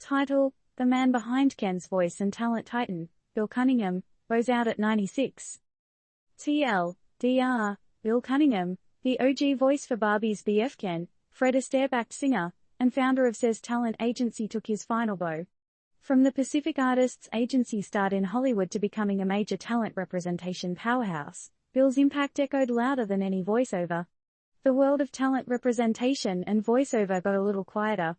Title: The Man Behind Ken's Voice and Talent Titan, Bill Cunningham, bows out at 96. TL.DR. Bill Cunningham, the OG voice for Barbie's BF Ken, Fred Astaire-backed singer, and founder of CESD Talent Agency, took his final bow. From the Pacific Artists Agency start in Hollywood to becoming a major talent representation powerhouse, Bill's impact echoed louder than any voiceover. The world of talent representation and voiceover got a little quieter.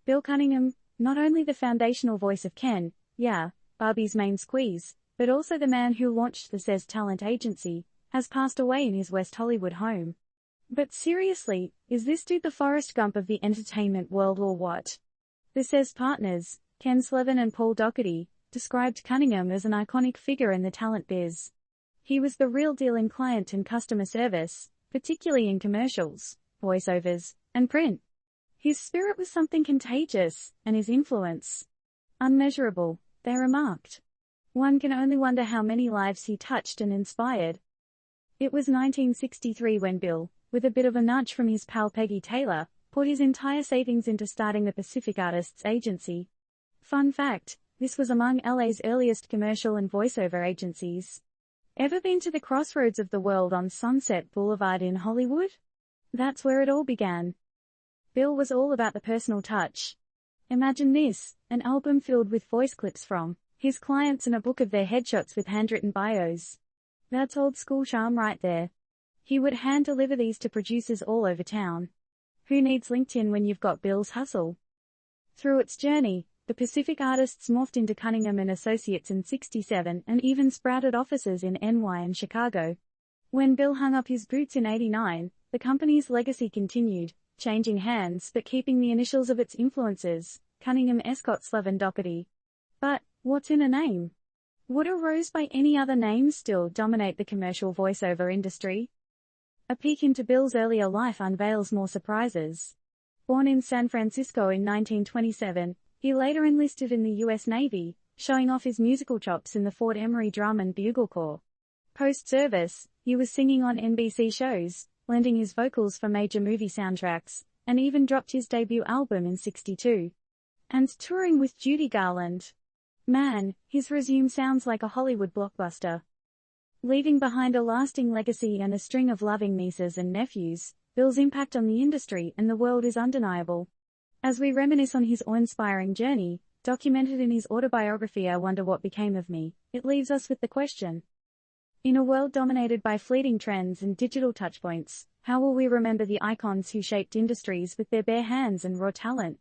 Bill Cunningham, not only the foundational voice of Ken, yeah, Barbie's main squeeze, but also the man who launched the CESD Talent Agency, has passed away in his West Hollywood home. But seriously, is this dude the Forrest Gump of the entertainment world or what? The CESD partners, Ken Slevin and Paul Doherty, described Cunningham as an iconic figure in the talent biz. He was the real deal in client and customer service, particularly in commercials, voiceovers, and print. His spirit was something contagious, and his influence unmeasurable, they remarked. One can only wonder how many lives he touched and inspired. It was 1963 when Bill, with a bit of a nudge from his pal Peggy Taylor, put his entire savings into starting the Pacific Artists Agency. Fun fact, this was among LA's earliest commercial and voiceover agencies. Ever been to the crossroads of the world on Sunset Boulevard in Hollywood? That's where it all began. Bill was all about the personal touch. Imagine this, an album filled with voice clips from his clients and a book of their headshots with handwritten bios. That's old school charm right there. He would hand deliver these to producers all over town. Who needs LinkedIn when you've got Bill's hustle? Through its journey, the Pacific Artists morphed into Cunningham and Associates in '67 and even sprouted offices in NY and Chicago. When Bill hung up his boots in '89, the company's legacy continued, changing hands but keeping the initials of its influences, Cunningham, Escott, Slevin, Doherty. But, what's in a name? Would a rose by any other name still dominate the commercial voiceover industry? A peek into Bill's earlier life unveils more surprises. Born in San Francisco in 1927, he later enlisted in the U.S. Navy, showing off his musical chops in the Fort Emery Drum and Bugle Corps. Post-service, he was singing on NBC shows, lending his vocals for major movie soundtracks, and even dropped his debut album in '62. And touring with Judy Garland. Man, his resume sounds like a Hollywood blockbuster. Leaving behind a lasting legacy and a string of loving nieces and nephews, Bill's impact on the industry and the world is undeniable. As we reminisce on his awe-inspiring journey, documented in his autobiography I Wonder What Became of Me, it leaves us with the question. In a world dominated by fleeting trends and digital touchpoints, how will we remember the icons who shaped industries with their bare hands and raw talent?